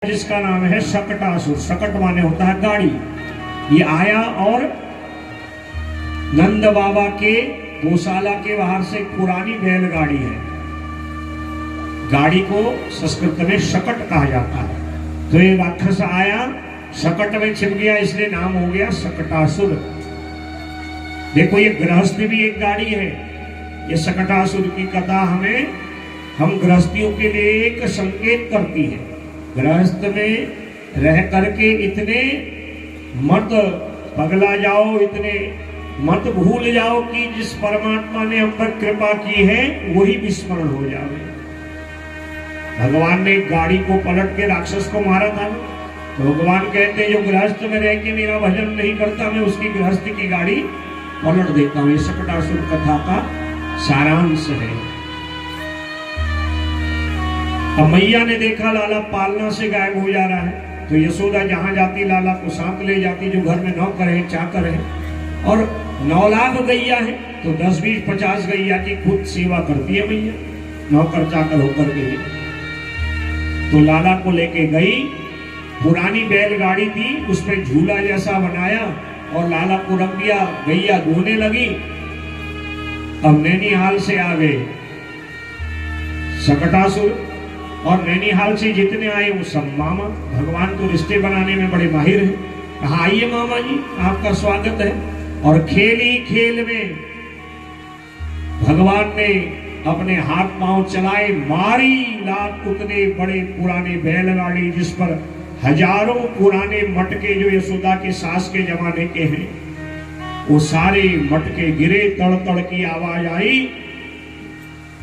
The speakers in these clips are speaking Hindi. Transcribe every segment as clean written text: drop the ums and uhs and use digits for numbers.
जिसका नाम है शकटासुर। शकट माने होता है गाड़ी। ये आया और नंद बाबा के गौशाला के बाहर से एक पुरानी बैलगाड़ी है। गाड़ी को संस्कृत में शकट कहा जाता है। तो ये राक्षस आया, शकट में छिप गया, इसलिए नाम हो गया शकटासुर। देखो ये गृहस्थ भी एक गाड़ी है। ये शकटासुर की कथा हम गृहस्थियों के लिए एक संकेत करती है। गृहस्थ में रह करके इतने मत पगला जाओ, इतने मत भूल जाओ कि जिस परमात्मा ने हम पर कृपा की है वही विस्मरण हो जाए। भगवान ने गाड़ी को पलट के राक्षस को मारा था। तो भगवान कहते हैं जो गृहस्थ में रह के मेरा भजन नहीं करता, मैं उसकी गृहस्थ की गाड़ी पलट देता हूं। ये शकटासुर कथा का सारांश है। अब मैया ने देखा लाला पालना से गायब हो जा रहा है, तो यशोदा जहां जाती लाला को साथ ले जाती। जो घर में नौकर है, चाकर है, और 9 लाख गैया है, तो 10, 20, 50 गैया की खुद सेवा करती है मैया, नौकर चाकर होकर के। तो लाला को लेके गई। पुरानी बैलगाड़ी थी, उसमें झूला जैसा बनाया और लाला को रख दिया। गैया धोने लगी। अब नैनीहाल से आ गए शकटासुर, और नैनीहाल से जितने आए वो सब मामा। भगवान तो रिश्ते बनाने में बड़े माहिर हैं। कहा आइए मामा जी, आपका स्वागत है। और खेल ही खेल में भगवान ने अपने हाथ पांव चलाए, मारी लात उतने बड़े पुराने बैलगाड़ी जिस पर हजारों पुराने मटके जो यशोदा के सास के जमाने के हैं, वो सारे मटके गिरे। तड़ तड़ की आवाज आई।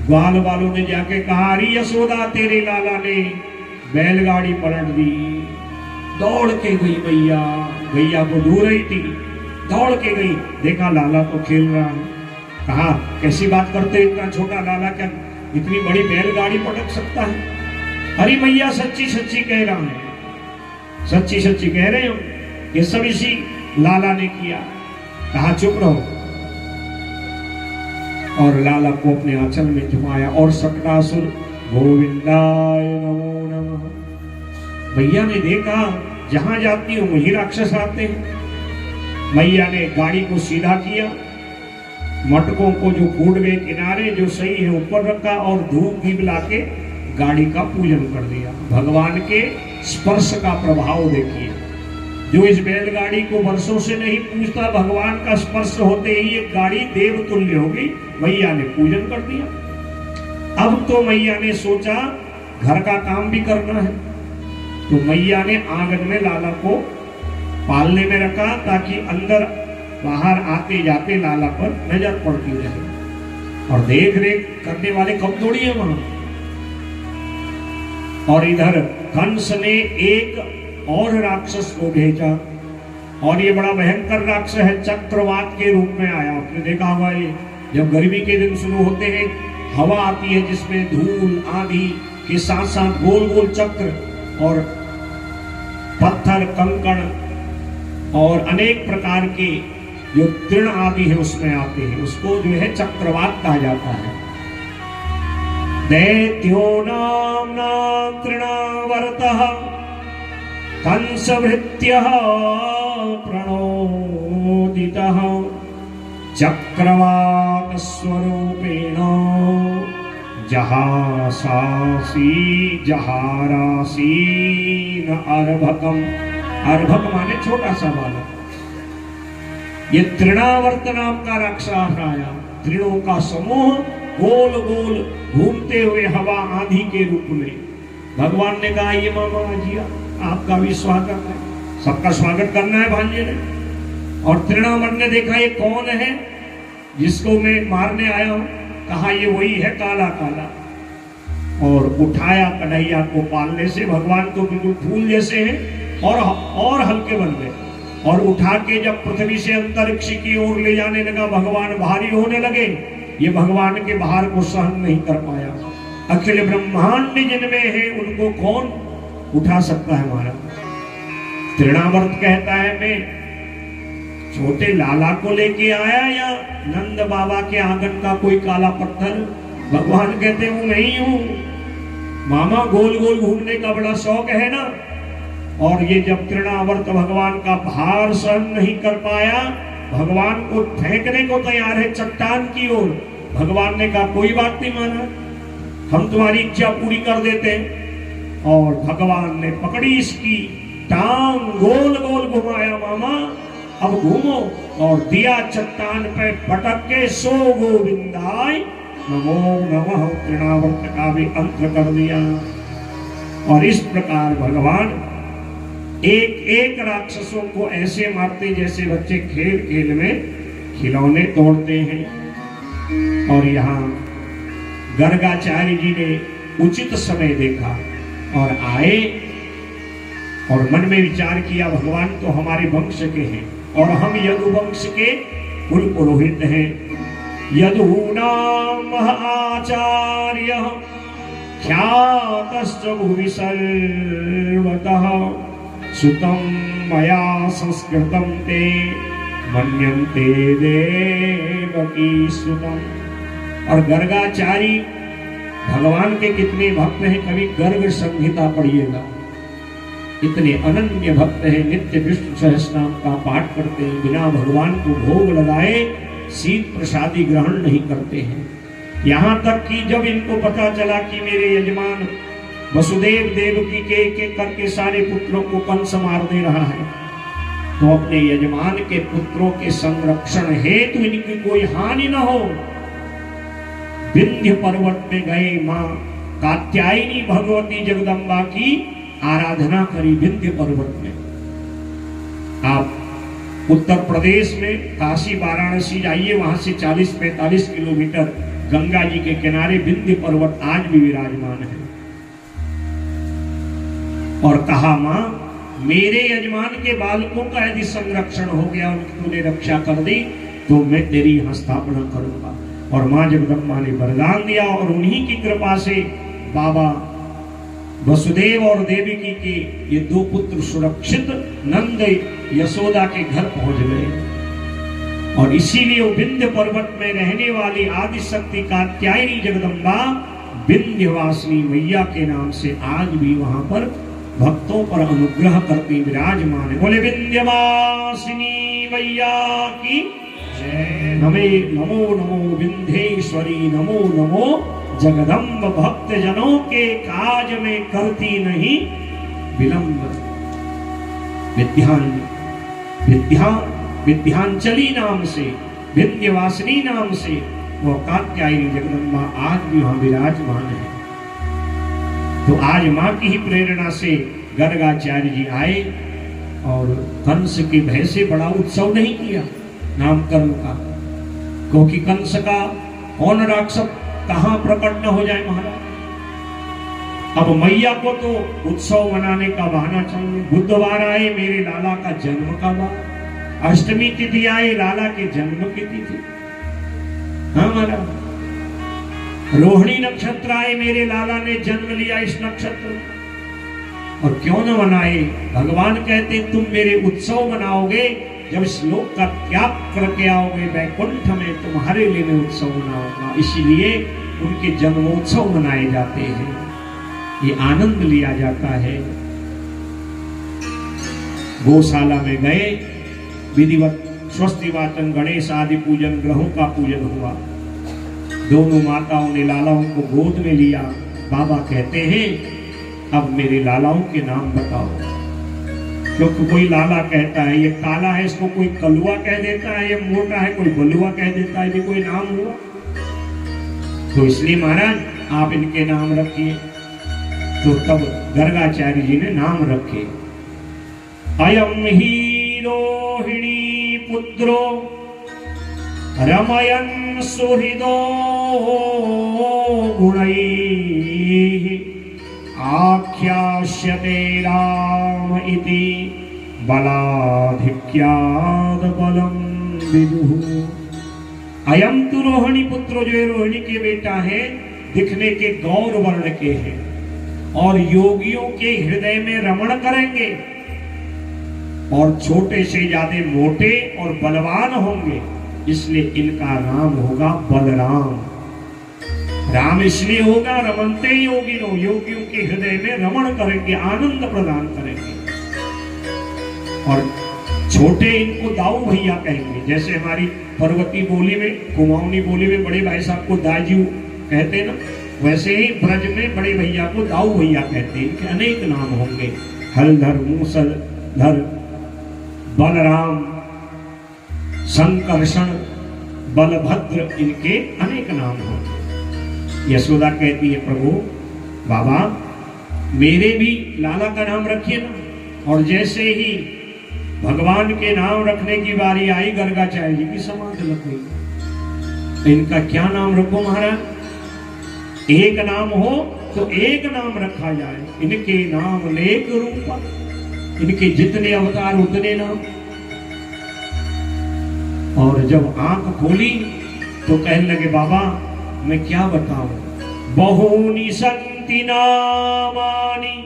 ग्वाल वालों ने जाके कहा अरे यशोदा, तेरे लाला ने बैलगाड़ी पलट दी। दौड़ के गई मैया, गैया को दूर रही थी, दौड़ के गई। देखा लाला तो खेल रहा है। कहा कैसी बात करते, इतना छोटा लाला क्या इतनी बड़ी बैलगाड़ी पलट सकता है? अरे मैया सच्ची सच्ची कह रहा है, सच्ची सच्ची कह रहे हो, ये सब इसी लाला ने किया। कहा चुप रहो। और लाला को अपने आंचल में झुमाया और शकटासुर गोविंदाय नमो नमः। मैया ने देखा जहां जाती हूं वही राक्षस आते हैं। मैया ने गाड़ी को सीधा किया, मटकों को जो फूट गए किनारे जो सही है ऊपर रखा, और धूप दीप लाके गाड़ी का पूजन कर दिया। भगवान के स्पर्श का प्रभाव देखिए। जो इस बैलगाड़ी को वर्षों से नहीं पूजता, भगवान का स्पर्श होते ही ये गाड़ी देव तुल्य होगी। मैया ने पूजन कर दिया। अब तो मैया ने सोचा घर का काम भी करना है, तो मैया ने आंगन में लाला को पालने में रखा ताकि अंदर बाहर आते जाते लाला पर नजर पड़ती रहे। और देख रेख करने वाले कब थोड़ी है वहां। और इधर कंस ने एक और राक्षस को भेजा, और ये बड़ा भयंकर राक्षस है, चक्रवात के रूप में आया। आपने देखा होगा ये जब गर्मी के दिन शुरू होते हैं, हवा आती है जिसमें धूल आंधी के साथ साथ गोल गोल चक्र और पत्थर कंकड़ और अनेक प्रकार के जो तृण आदि है उसमें आते हैं, उसको जो है चक्रवात कहा जाता है। दैत्यो नाम्ना तृणावर्तः कंसभृत्यः प्रणोदितः चक्रवात स्वरूपेण जहारासी न अर्भकम। अर्भक माने छोटा सा बालक। ये तृणावर्त नाम का राक्षस आया। तृणों का समूह गोल गोल घूमते हुए हवा आंधी के रूप में। भगवान ने कहा ये मामा जिया, आपका भी स्वागत है, सबका स्वागत करना है भांजे ने। और तृणावर्त ने देखा ये कौन है जिसको मैं मारने आया हूं। कहा ये वही है काला काला। और उठाया कन्हैया को पालने से। भगवान तो बिल्कुल फूल जैसे हैं और हल्के बन गए। और उठा के जब पृथ्वी से अंतरिक्ष की ओर ले जाने लगा, भगवान भारी होने लगे। ये भगवान के भार को सहन नहीं कर पाया। अखिल ब्रह्मांड जिनमें है उनको कौन उठा सकता है हमारा। तृणावर्त कहता है मैं छोटे लाला को लेके आया या नंद बाबा के आंगन का कोई काला पत्थर। भगवान कहते वो नहीं हूं। मामा गोल गोल घूमने का बड़ा शौक है ना, और ये जब तृणावर्त भगवान का भार सहन नहीं कर पाया, भगवान को फेंकने को तैयार है चट्टान की ओर। भगवान ने कहा कोई बात नहीं माना, हम तुम्हारी इच्छा पूरी कर देते हैं। और भगवान ने पकड़ी इसकी टांग, गोल गोल घुमाया, मामा अब घूमो, और दिया चट्टान पे पटक के, सो गोविंदाय नमो नमः, तृणावर्त का भी अंत कर दिया। और इस प्रकार भगवान एक एक राक्षसों को ऐसे मारते जैसे बच्चे खेल खेल में खिलौने तोड़ते हैं। और यहाँ गर्गाचार्य जी ने उचित समय देखा और आए और मन में विचार किया, भगवान तो हमारे वंश के हैं और हम यदु वंश के कुल पुरोहित हैं। यदूनाम आचार्य ख्यातश्च भुवि सर्वतः, सुतं मया संस्कृतं ते मन्यन्ते देवकी सुतं। और गर्गाचारी भगवान के कितने भक्त हैं, कभी गर्ग संहिता पढ़िएगा, इतने अनन्य भक्त हैं, नित्य विष्णु सहस्रनाम का पाठ करते हैं, बिना भगवान को भोग लगाए शीत प्रसादी ग्रहण नहीं करते हैं। यहाँ तक कि जब इनको पता चला कि मेरे यजमान वसुदेव देवकी के एक करके सारे पुत्रों को कंस मार दे रहा है, तो अपने यजमान के पुत्रों के संरक्षण हेतु इनकी कोई हानि न हो, विंध्य पर्वत में गए, मां कात्यायनी भगवती जगदम्बा की आराधना करी विंध्य पर्वत में। आप उत्तर प्रदेश में काशी वाराणसी जाइए, वहां से 40-45 किलोमीटर गंगा जी के किनारे विंध्य पर्वत आज भी विराजमान है। और कहा, मां मेरे यजमान के बालकों का यदि संरक्षण हो गया, उनकी तूने रक्षा कर दी, तो मैं तेरी यहाँ स्थापना करूंगा। और मां जगदम्बा ने वरदान दिया और उन्हीं की कृपा से बाबा वसुदेव और देवकी के ये दो पुत्र सुरक्षित नंद यशोदा के घर पहुंच गए। और इसीलिए वो विंध्य पर्वत में रहने वाली आदिशक्ति कात्यायनी जगदम्बा विंध्यवासिनी मैया के नाम से आज भी वहां पर भक्तों पर अनुग्रह करती विराजमान है। बोले विंध्यवासिनी मैया की नमे नमो नमो विंध्येश्वरी, नमो नमो जगदम्ब, भक्त जनों के काज में करती नहीं विलंब। विद्यांचली नाम से, विंध्यवासिनी नाम से वो कात्यायनी जगदम्बा आज भी वहां विराजमान है। तो आज मां की ही प्रेरणा से गर्गाचार्य जी आए और कंस के भय से बड़ा उत्सव नहीं किया नामकरण का, क्योंकि कंस का कौन राक्षस कहां प्रकट न हो जाए महाराज। अब मैया को तो उत्सव मनाने का बहाना चाहिए। बुधवार आए मेरे लाला का जन्म का बार, अष्टमी तिथि आए लाला के जन्म की तिथि, हाँ महाराज। रोहिणी नक्षत्र आए मेरे लाला ने जन्म लिया इस नक्षत्र, और क्यों न मनाए। भगवान कहते तुम मेरे उत्सव मनाओगे, जब इस लोक का त्याग करके आओगे वैकुंठ में, तुम्हारे लिए मैं उत्सव मनाऊंगा। इसीलिए उनके जन्मोत्सव मनाए जाते हैं, ये आनंद लिया जाता है। गौशाला में गए, विधिवत स्वस्ति वाचन गणेश आदि पूजन ग्रहों का पूजन हुआ। दोनों माताओं ने लालाओं को गोद में लिया। बाबा कहते हैं अब मेरे लालाओं के नाम बताओ, क्योंकि कोई लाला कहता है ये काला है, इसको कोई कलुआ कह देता है, ये मोटा है कोई बलुआ कह देता है, ये कोई नाम हुआ। तो इसलिए महाराज आप इनके नाम रखिए। तो तब गर्गाचार्य जी ने नाम रखे, अयम ही रोहिणी पुत्रो रमयन सुहृदो गुणैः आख्यास्यते राम इति बलाधिक्याद बलम विदुः। अयम तु रोहिणी पुत्र, जो रोहिणी के बेटा है, दिखने के गौर वर्ण के हैं और योगियों के हृदय में रमण करेंगे और छोटे से ज्यादा मोटे और बलवान होंगे, इसलिए इनका नाम होगा बलराम। राम इसलिए होगा रमनते योगिनो, योगियों के हृदय में रमण करेंगे, आनंद प्रदान करेंगे। और छोटे इनको दाऊ भैया कहेंगे। जैसे हमारी पर्वती बोली में, कुमाऊनी बोली में बड़े भाई साहब को दाजू कहते हैं ना, वैसे ही ब्रज में बड़े भैया को दाऊ भैया कहते हैं। इनके अनेक नाम होंगे, हलधर, मूसलधर, बलराम, संकर्षण, बलभद्र, इनके अनेक नाम होंगे। यशोदा कहती है प्रभु बाबा मेरे भी लाला का नाम रखिए ना। और जैसे ही भगवान के नाम रखने की बारी आई, गर्गाचार्य जी की समाधि लग गई। इनका क्या नाम रखो महाराज? एक नाम हो तो एक नाम रखा जाए। इनके नाम अनेक रूप, इनके जितने अवतार उतने नाम। और जब आंख खोली तो कहने लगे बाबा मैं क्या बताऊं, बहूनि सन्ति नामानि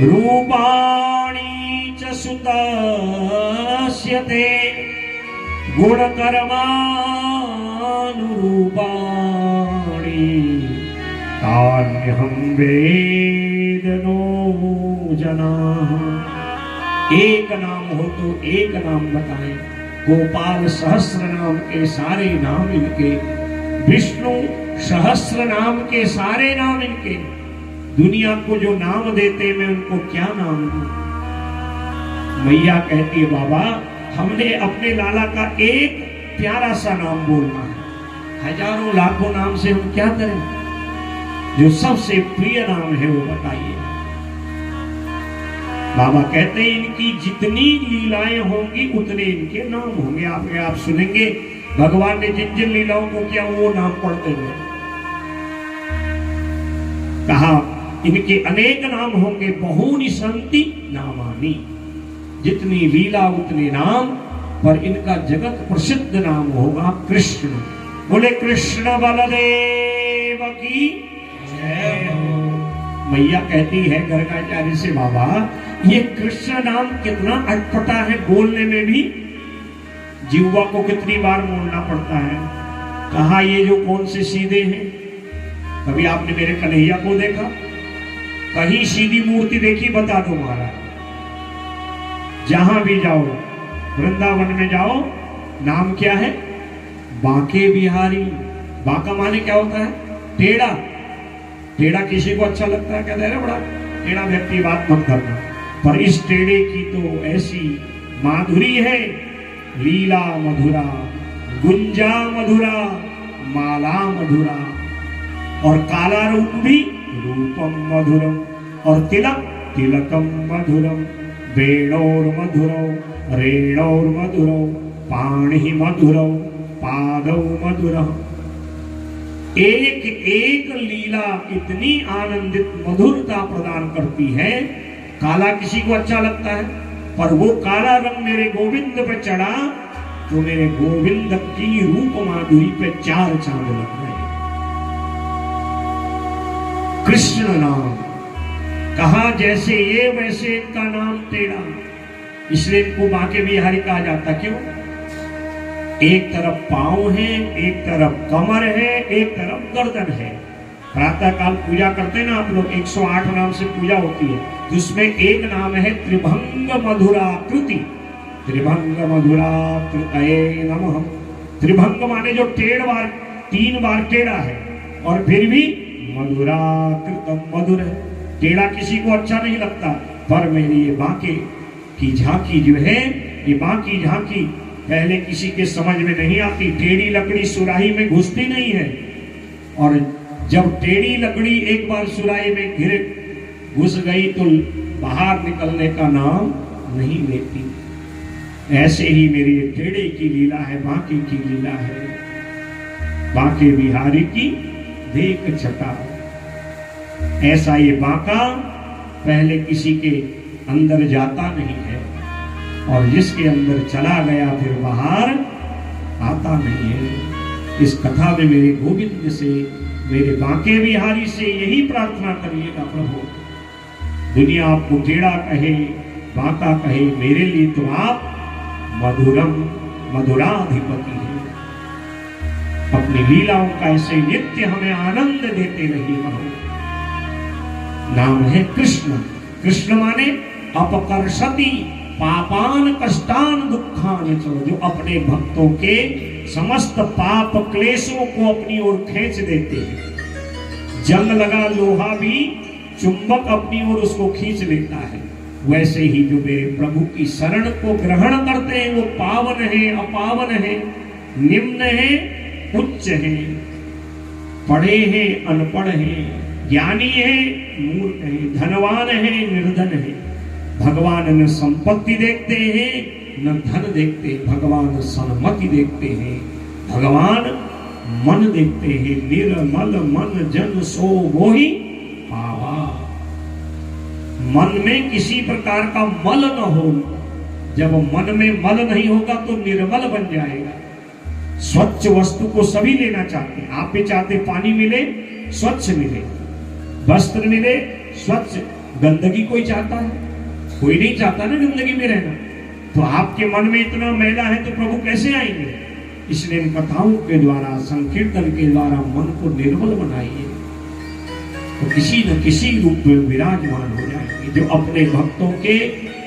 रूपाणि च सुतस्य ते गुणकर्मानुरूपाणि तान्यहं वेद नो जनाः। एक नाम हो तो एक नाम बताएं। गोपाल सहस्र नाम के सारे नाम इनके, विष्णु सहस्र नाम के सारे नाम इनके। दुनिया को जो नाम देते मैं उनको क्या नाम दूं? मैया कहती है बाबा हमने अपने लाला का एक प्यारा सा नाम बोलना है, हजारों लाखों नाम से हम क्या करें? जो सबसे प्रिय नाम है वो बताइए। बाबा कहते हैं इनकी जितनी लीलाएं होंगी उतने इनके नाम होंगे। आप सुनेंगे भगवान ने जिन जिन लीलाओं को किया वो नाम पढ़ते हुए कहा इनके अनेक नाम होंगे। बहूनि सन्ति नामानि, जितनी लीला उतने नाम, पर इनका जगत प्रसिद्ध नाम होगा कृष्ण। बोले कृष्ण बलदेव की जय हो। मैया कहती है गर्गाचार्य से बाबा ये कृष्ण नाम कितना अटपटा है, बोलने में भी जीवा को कितनी बार मोड़ना पड़ता है। कहा ये जो कौन से सीधे हैं? कभी आपने मेरे कन्हैया को देखा? कहीं सीधी मूर्ति देखी बता दो महाराज। जहां भी जाओ, वृंदावन में जाओ, नाम क्या है? बांके बिहारी। बांका माने क्या होता है? टेढ़ा। टेढ़ा किसी को अच्छा लगता है? कहते हैं बड़ा टेढ़ा व्यक्ति, बात मत करना। पर इस टेढ़े की तो ऐसी माधुरी है, लीला मधुरा, गुंजा मधुरा, माला मधुरा, और काला रूप भी रूपम मधुरम, और तिलक तिलकम मधुरम, वेणोर मधुरो, रेणोर मधुरो, पाणि मधुरो, पादौ मधुरः। एक एक लीला इतनी आनंदित मधुरता प्रदान करती है। काला किसी को अच्छा लगता है, पर वो काला रंग मेरे गोविंद पे चढ़ा तो मेरे गोविंद की रूप माधुरी पे चार चांद लग गए। कृष्ण नाम कहा जैसे ये वैसे इनका नाम टेढ़ा, इसलिए इनको बांके बिहारी कहा जाता। क्यों? एक तरफ पांव है, एक तरफ कमर है, एक तरफ गर्दन है। प्रातः काल पूजा करते ना आप लोग, 108 नाम से पूजा होती है, तो उसमें एक नाम है त्रिभंग मधुराकृति। त्रिभंग मधुराकृतये नमः। त्रिभंग माने जो तीन बार टेढ़ा है, और फिर भी मधुराकृतम, मधुर है। टेढ़ा किसी को अच्छा नहीं लगता, पर मेरी ये बांके की झांकी जो है, ये बांकी झांकी पहले किसी के समझ में नहीं आती। टेढ़ी लकड़ी सुराही में घुसती नहीं है, और जब टेढ़ी लकड़ी एक बार सुराही में घुस गई तो बाहर निकलने का नाम नहीं लेती। ऐसे ही मेरी टेढ़े की लीला है, बांके की लीला है। बांके बिहारी की देख छटा। ऐसा ये बांका पहले किसी के अंदर जाता नहीं है, और जिसके अंदर चला गया फिर बाहर आता नहीं है। इस कथा में मेरे गोविंद से, मेरे बांके बिहारी से यही प्रार्थना करिएगा प्रभु, दुनिया आपको टेढ़ा कहे, बांका कहे, मेरे लिए तो आप मधुरम मधुराधिपति हैं। अपनी लीलाओं का ऐसे नित्य हमें आनंद देते रहिए। नाम है कृष्ण। कृष्ण माने अपकर्षति पापान कष्टान दुखान च, जो अपने भक्तों के समस्त पाप क्लेशों को अपनी ओर खींच देते हैं। जंग लगा लोहा भी चुंबक अपनी ओर उसको खींच लेता है। वैसे ही जो मेरे प्रभु की शरण को ग्रहण करते हैं वो पावन है, अपावन है, निम्न है, उच्च है, पढ़े हैं, अनपढ़ है, ज्ञानी है, मूर्ख है, धनवान है, निर्धन है। भगवान न संपत्ति देखते हैं न धन देखते, भगवान सन्मति देखते हैं, भगवान मन देखते हैं। निर्मल मन जन सो मोहि पावा। मन में किसी प्रकार का मल न हो। जब मन में मल नहीं होगा तो निर्मल बन जाएगा। स्वच्छ वस्तु को सभी लेना चाहते हैं। आप भी चाहते पानी मिले स्वच्छ मिले, वस्त्र मिले स्वच्छ। गंदगी कोई चाहता है? कोई नहीं चाहता ना गंदगी में रहना। तो आपके मन में इतना मैला है तो प्रभु कैसे आएंगे? इसलिए इन कथाओं के द्वारा, संकीर्तन के द्वारा मन को निर्मल बनाइए तो किसी न किसी रूप में विराजमान हो जाएंगे। जो अपने भक्तों के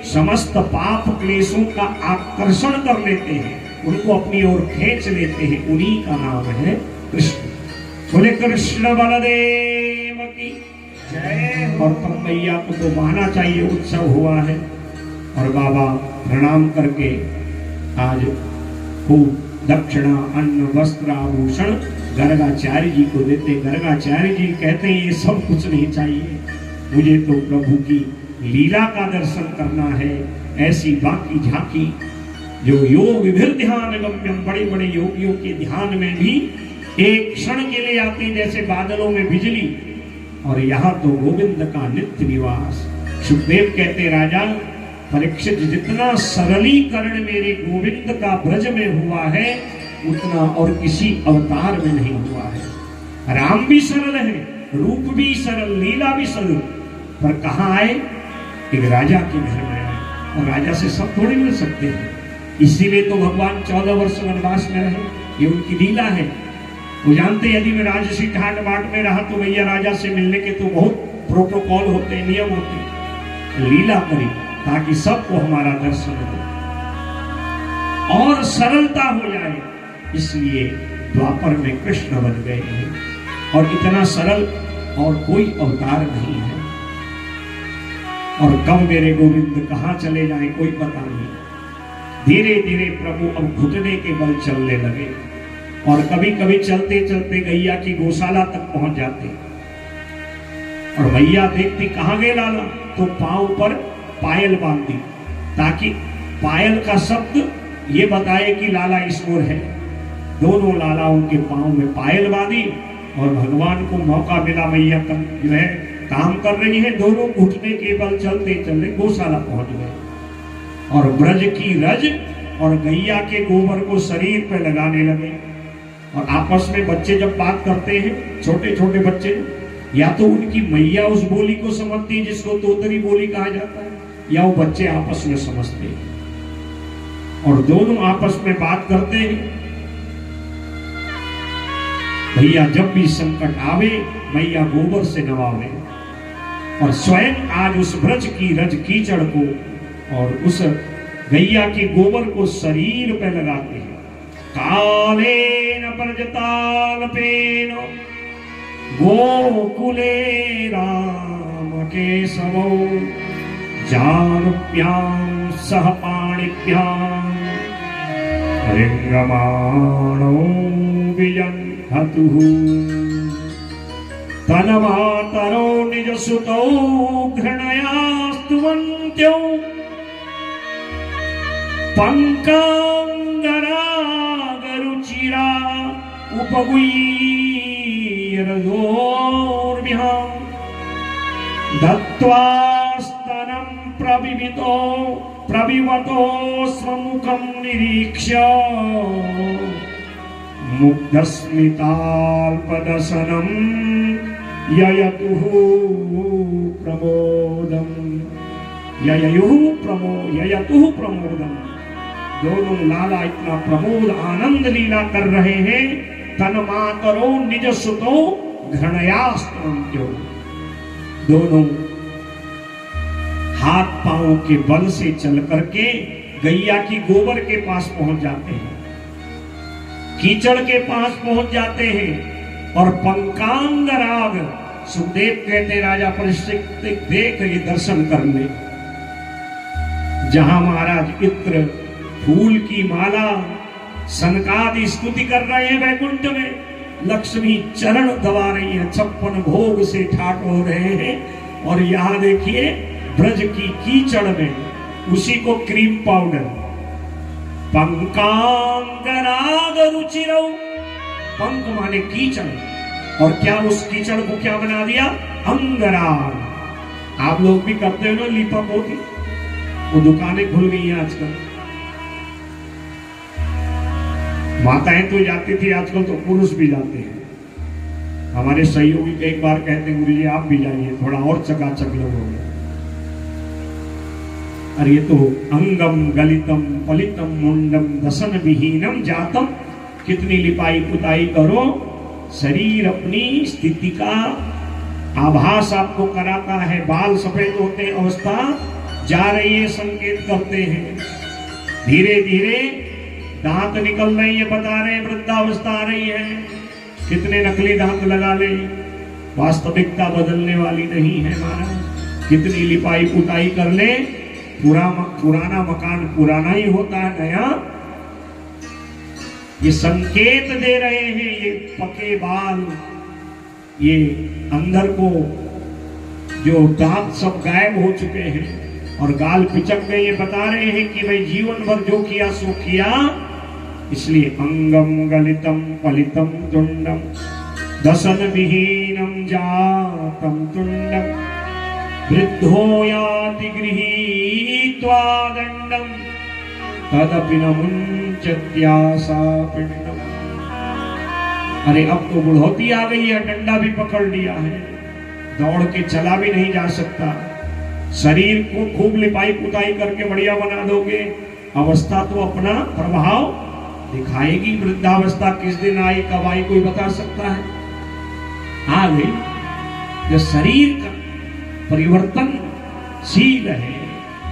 समस्त पाप क्लेशों का आकर्षण कर लेते हैं, उनको अपनी ओर खींच लेते हैं, उन्हीं का नाम है कृष्ण। बोले कृष्ण बलदेव की जय। और पर मैया को तो माना चाहिए, उत्सव हुआ है। और बाबा प्रणाम करके आज खूब दक्षिणा, अन्न, वस्त्र, आभूषण गर्गाचार्य जी को देते। गर्गाचार्य जी कहते हैं ये सब कुछ नहीं चाहिए, मुझे तो प्रभु की लीला का दर्शन करना है। ऐसी बाकी झांकी जो योग विभिन्न ध्यान गम्यम, बड़े बड़े योगियों के ध्यान में भी एक क्षण के लिए आती जैसे बादलों में बिजली। और यहाँ तो गोविंद का नित्य निवास। सुखदेव कहते राजा परीक्षित, जितना सरलीकरण मेरे गोविंद का ब्रज में हुआ है उतना और किसी अवतार में नहीं हुआ है। राम भी सरल है, रूप भी सरल, लीला भी सरल, पर कहाँ आए? एक राजा के घर में आए। और राजा से सब थोड़े मिल सकते हैं। इसीलिए तो भगवान 14 वर्ष वनवास में रहे, ये उनकी लीला है। वो जानते यदि मैं राजसी ठाट बाट में रहा तो भैया राजा से मिलने के तो बहुत प्रोटोकॉल होते, नियम होते। लीला करी ताकि सबको हमारा दर्शन हो और सरलता हो जाए। इसलिए द्वापर में कृष्ण बन गए हैं। और इतना सरल और कोई अवतार नहीं है। और कब मेरे गोविंद कहाँ चले जाएं कोई पता नहीं। धीरे धीरे प्रभु अब घुटने के बल चलने लगे। और कभी कभी चलते चलते गैया की गौशाला तक पहुंच जाते। और मैया देखती कहाँ गए लाला, तो पांव पर पायल बांधी ताकि पायल का शब्द ये बताए कि लाला इस ओर है। दोनों लालाओं के पांव में पायल बांधी और भगवान को मौका मिला, मैया जो है काम कर रही है, दोनों घुटने के बल चलते चलते गौशाला पहुंच गए। और ब्रज की रज और गैया के गोबर को शरीर पर लगाने लगे। और आपस में बच्चे जब बात करते हैं, छोटे छोटे बच्चे, या तो उनकी मैया उस बोली को समझती है जिसको तोतरी बोली कहा जाता है, या वो बच्चे आपस में समझते हैं। और दोनों आपस में बात करते हैं। भैया जब भी संकट आवे मैया गोबर से नवावे। और स्वयं आज उस ब्रज की रज कीचड़ को और उस गैया के गोबर को शरीर पे लगाते हैं। कालेन प्रजतालपेन गोकुले राम केशवो जानुभ्यां सह पाणिभ्यां रिंगमाणो विजन्हतुः तन्मातरो निजसुतौ घृणया स्तुवन्त्यो पंकांगरागरुचिरा उपगुह्यरदोर्भ्यां दत्त्वा स्तनं प्रविवतो स्वमुखं निरीक्ष्य मुग्धस्मिताल्पदशनं ययतुः प्रमोदम्। दोनों लाला इतना प्रमोद आनंद लीला कर रहे हैं। तन्मातरो निज सुतो घृणयास्तुवन्त्यो। दोनों हाथ पांव के बल से चल करके गैया की गोबर के पास पहुंच जाते हैं, कीचड़ के पास पहुंच जाते हैं और पंकांगराग, सुखदेव कहते राजा परीक्षित देख ये दर्शन कर ले, जहां महाराज इत्र फूल की माला सनकादि स्तुति कर रहे हैं वैकुंठ में, लक्ष्मी चरण दबा रही है, 56 भोग से ठाट हो रहे हैं, और यहां देखिए ब्रज की कीचड़ में उसी को क्रीम पाउडर, पंकांगराग रुचिरौ, पंक माने कीचड़, और क्या उस कीचड़ को क्या बना दिया, अंगराग। आप लोग भी करते हो ना लीपा पोती, वो दुकानें खुल गई हैं आजकल, माताएं तो जाती थी, आजकल तो पुरुष भी जाते हैं। हमारे सहयोगी एक बार कहते हैं गुरुजी आप भी जाइए, थोड़ा और चकाचक लगोगे। अरे ये तो अंगम गलितम पलितम मुंडम दसन विहीनम जातम, कितनी लिपाई पुताई करो, शरीर अपनी स्थिति का आभास आपको कराता है। बाल सफेद होते अवस्था जा रही है, संकेत करते हैं, धीरे धीरे दांत निकल रही है, बता रहे हैं वृद्धावस्था आ रही है। कितने नकली दांत लगा ले, वास्तविकता बदलने वाली नहीं है महाराज। कितनी लिपाई पुताई कर ले, पुराना मकान पुराना ही होता है, नया। ये संकेत दे रहे हैं, ये पके बाल, ये अंदर को जो दांत सब गायब हो चुके हैं और गाल पिचक गए, ये बता रहे हैं कि भाई जीवन भर जो किया सो किया। इसलिए अंगम गलितम पलितम तुंडम दसन विहीनम जातम तुंडम वृद्धो याति गृहीत्वा दंडम तदपि न मुंचत्यासा पिंडम। अरे अब तो बुढ़ौती आ गई है, डंडा भी पकड़ लिया है, दौड़ के चला भी नहीं जा सकता। शरीर को खूब लिपाई पुताई करके बढ़िया बना दोगे, अवस्था तो अपना प्रभाव दिखाएगी। वृद्धावस्था किस दिन आई कब आई कोई बता सकता है? आ गई। जो शरीर का परिवर्तनशील है,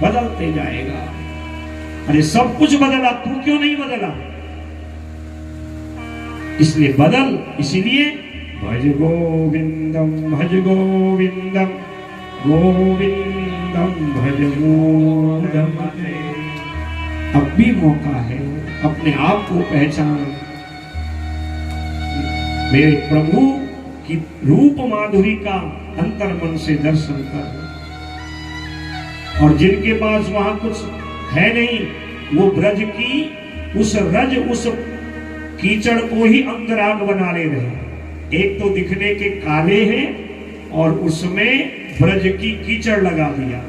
बदलते जाएगा। अरे सब कुछ बदला, तू क्यों नहीं बदला? इसलिए बदल। इसीलिए भज गोविंदम भज गोविंदम गोविंदम भज गोविंदम। अब भी मौका है, अपने आप को पहचान। मेरे प्रभु की रूप माधुरी का अंतर मन से दर्शन कर। और जिनके पास वहां कुछ है नहीं, वो ब्रज की उस रज, उस कीचड़ को ही अंगराग बना ले रहे। एक तो दिखने के काले हैं और उसमें ब्रज की कीचड़ लगा दिया,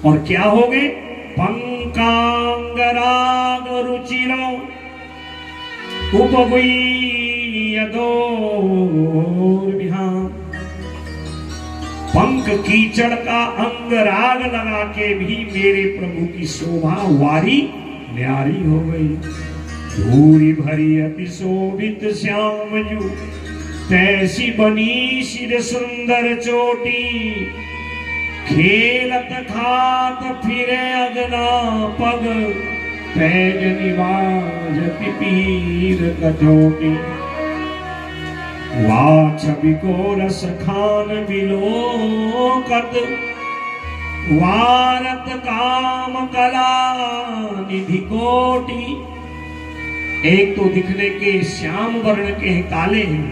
और क्या हो गए? पंकांगराग रुचिरो उपगुह्यदोर्विहाम। पंक कीचड़ का अंगराग लगा के भी मेरे प्रभु की शोभा वारी न्यारी हो गई। धूरी भरी अति शोभित श्याम जू, तैसी बनी सिर सुंदर चोटी। खेलत खात फिरे अगना पग, पैज निवाज पिपीर कचोटी। वाह छवि को रस खान बिलोकत, वारत काम कला निधि कोटि। एक तो दिखने के श्याम वर्ण के काले हैं,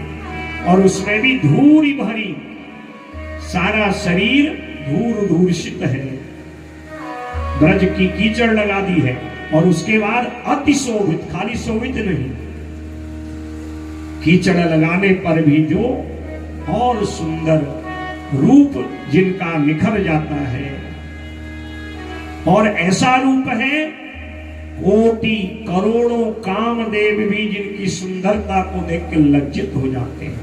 और उसमें भी धूरी भरी, सारा शरीर धूर दूषित है, ब्रज की कीचड़ लगा दी है। और उसके बाद अति शोभित, खाली शोभित नहीं, कीचड़ लगाने पर भी जो और सुंदर रूप जिनका निखर जाता है। और ऐसा रूप है, कोटि करोड़ों कामदेव भी जिनकी सुंदरता को देख के लज्जित हो जाते हैं।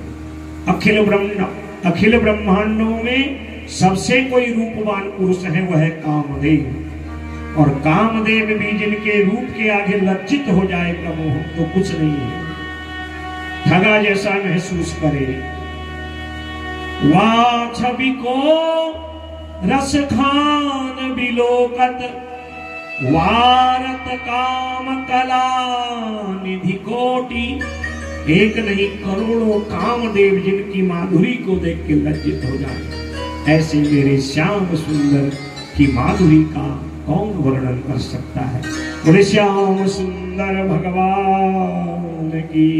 अखिल ब्रह्मांडों में सबसे कोई रूपवान पुरुष है, वह है कामदेव। और कामदेव भी जिनके रूप के आगे लज्जित हो जाए प्रभु, तो कुछ नहीं है, ठगा जैसा महसूस करे। वाह छवि को रस खान बिलोकत वारत काम कला निधि कोटि। एक नहीं करोड़ों कामदेव जिनकी माधुरी को देख के लज्जित हो जाए, ऐसे मेरे श्याम सुंदर की माधुरी का कौन वर्णन कर सकता है। बोले श्याम सुंदर भगवान की।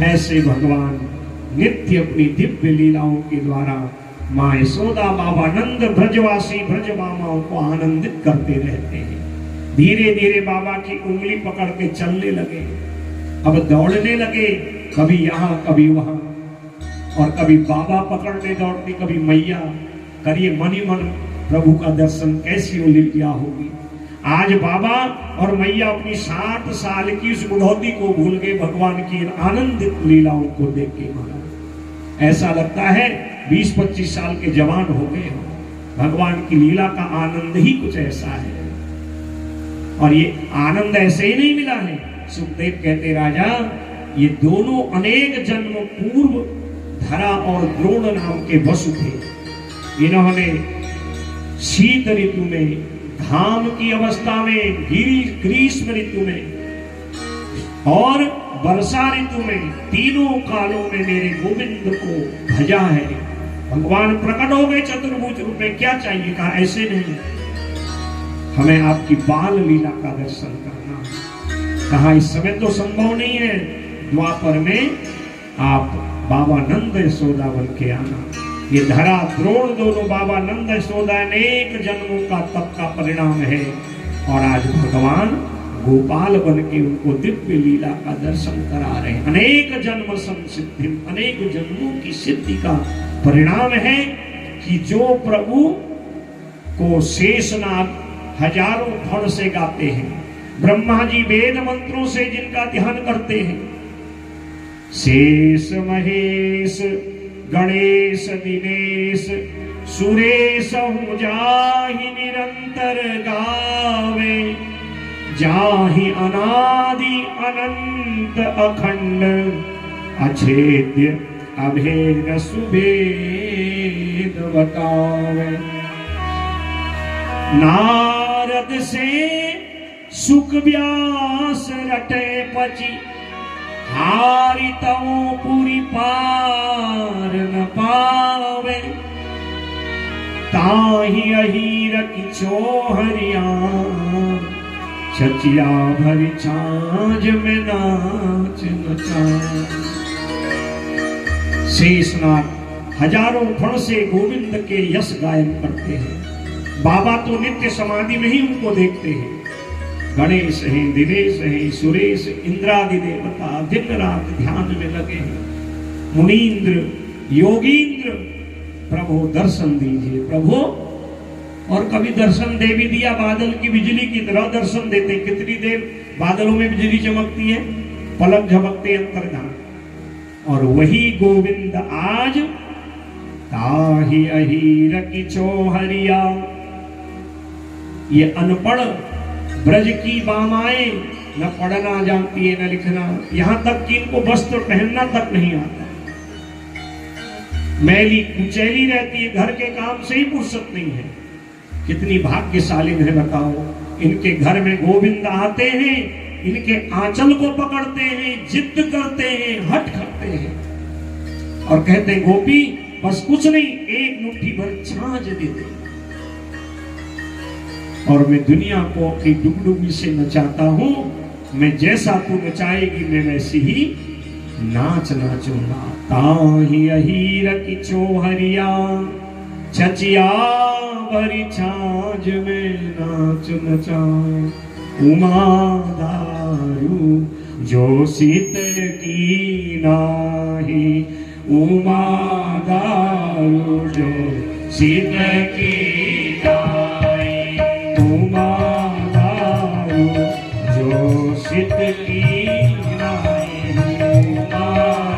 ऐसे भगवान नित्य अपनी दिव्य लीलाओं के द्वारा माँ यशोदा बाबा नंद ब्रजवासी ब्रज मामाओं को आनंदित करते रहते हैं। धीरे धीरे बाबा की उंगली पकड़ के चलने लगे, अब दौड़ने लगे, कभी यहाँ कभी वहां, और कभी बाबा पकड़ने दौड़ते, कभी मैया। करिए मन ही मन प्रभु का दर्शन कैसी लीला होगी। आज बाबा और मैया अपनी 60 साल की उस बुढ़ौती को भूल गए भगवान की आनंदित लीलाओं को देख के। महाराज ऐसा लगता है 20-25 साल के जवान हो गए हो। भगवान की लीला का आनंद ही कुछ ऐसा है। और ये आनंद ऐसे ही नहीं मिला है। सुखदेव कहते राजा, ये दोनों अनेक जन्म पूर्व धरा और द्रोण नाम के वसु थे। इन्होंने शीत ऋतु में, धाम की अवस्था में, ग्रीष्म ऋतु में और वर्षा ऋतु में, तीनों कालों में मेरे गोविंद को भजा है। भगवान प्रकट हो गए चतुर्भुज रूप में। क्या चाहिए? कहा ऐसे नहीं, हमें आपकी बाल लीला का दर्शन करना। कहा इस समय तो संभव नहीं है, द्वापर में आप बाबा नंद यशोदा बन के आना। ये धरा द्रोण दोनों बाबा नंद यशोदा अनेक जन्मों का तप का परिणाम है। और आज भगवान गोपाल बन के उनको दिव्य लीला का दर्शन करा रहे हैं। अनेक जन्म संसिद्धि, अनेक जन्मों की सिद्धि का परिणाम है कि जो प्रभु को शेषनाग हजारों धड़ से गाते हैं, ब्रह्मा जी वेद मंत्रों से जिनका ध्यान करते हैं, शेष महेश गणेश दिनेश सुरेश जाहि निरंतर गावे, जाहि अनादि अनंत अखंड अछेद्य अभेद सुभेद बतावे। नारद से सुख व्यास रटे पची, हारि तवों पुरी पार न पावे, ताहि अहीर की चोहरिया, छचिया भरी छांझ में नाच नचाए। शेषनाग हजारों फण से गोविंद के यश गायन करते हैं। बाबा तो नित्य समाधि में ही उनको देखते हैं। गणेश हैं, दिनेश हैं, सुरेश, इंद्रादि देवता दिन रात ध्यान में लगे हैं। मुनीन्द्र, योगींद्र, प्रभु दर्शन दीजिए प्रभु। और कभी दर्शन दे भी दिया, बादल की बिजली की तरह दर्शन देते। कितनी देर बादलों में बिजली चमकती है, पलक झपकते अंतर्धान। और वही गोविंद आज ताहि अहीर की चोहरिया। ये अनपढ़ ब्रज की बामाएं न पढ़ना जानती है न लिखना, यहां तक कि इनको वस्त्र पहनना तक नहीं आता। मैली कुचैली रहती है, घर के काम से ही फुर्सत नहीं है। कितनी भाग्यशाली है बताओ। इनके घर में गोविंद आते हैं, इनके आंचल को पकड़ते हैं, जिद करते हैं, हट करते हैं और कहते हैं गोपी बस कुछ नहीं, एक मुट्ठी भर छाछ दे दे और मैं दुनिया को अपनी डुगडुगी से नचाता हूं। मैं जैसा तू नचाएगी मैं वैसी ही नाच नाचूंगा। ताहि अहीर की चोहरिया, छचिया भरी छाछ में नाच नचाए। उमा दारू जो सीत की नाही, उमा दारू जो सीत की नाही, उमा दारू जो सीत की नाही, उमा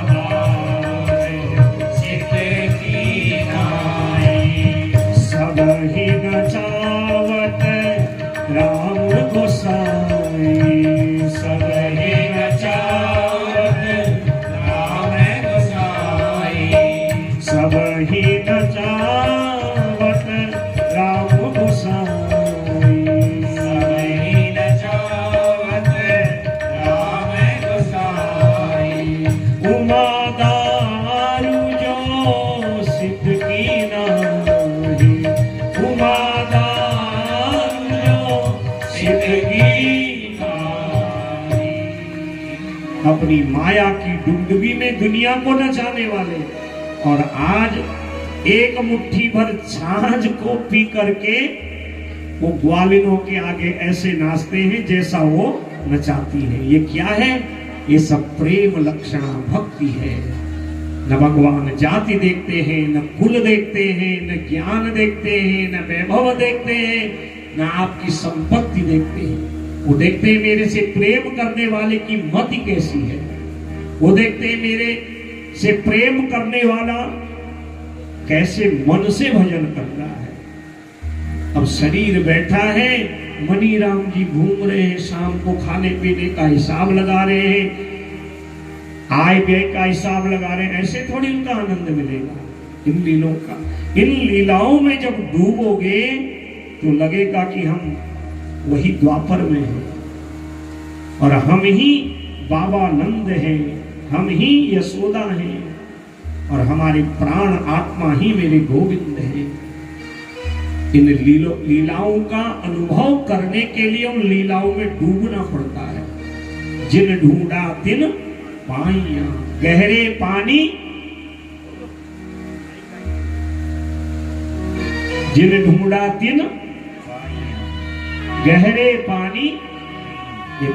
दारू सीत की नाही। सब ही नचावत राम गोसाई, सब ही नचावत राम गोसाई, सब ही नचावत नाई। सबई नचावत राम गोसाई। उमा दारू जो सिद्ध की नाई। उमा दारू जो सिद्ध की नाई। अपनी माया की डुंडगी में दुनिया को नचाने वाले, और आज एक मुट्ठी भर छाछ को पी करके वो ग्वालिनों के आगे ऐसे नाचते हैं जैसा वो नचाती है। ये क्या है? ये सब प्रेम लक्षणा भक्ति है। न भगवान जाति देखते हैं, न कुल देखते हैं, न ज्ञान देखते हैं, न वैभव देखते हैं, न आपकी संपत्ति देखते हैं। वो देखते हैं मेरे से प्रेम करने वाले की मति कैसी है। वो देखते हैं मेरे से प्रेम करने वाला कैसे मन से भजन कर रहा है। अब शरीर बैठा है, मनी राम जी घूम रहे हैं, शाम को खाने पीने का हिसाब लगा रहे हैं, आय व्यय का हिसाब लगा रहे हैं। ऐसे थोड़ी उनका आनंद मिलेगा इन लीलों का। इन लीलाओं में जब डूबोगे तो लगेगा कि हम वही द्वापर में हैं और हम ही बाबा नंद हैं, हम ही यशोदा हैं, और हमारे प्राण आत्मा ही मेरे गोविंद हैं। इन लीलाओं का अनुभव करने के लिए उन लीलाओं में डूबना पड़ता है। जिन ढूंढा तिन पाइया, गहरे पानी, जिन ढूंढा तिन गहरे पानी। ये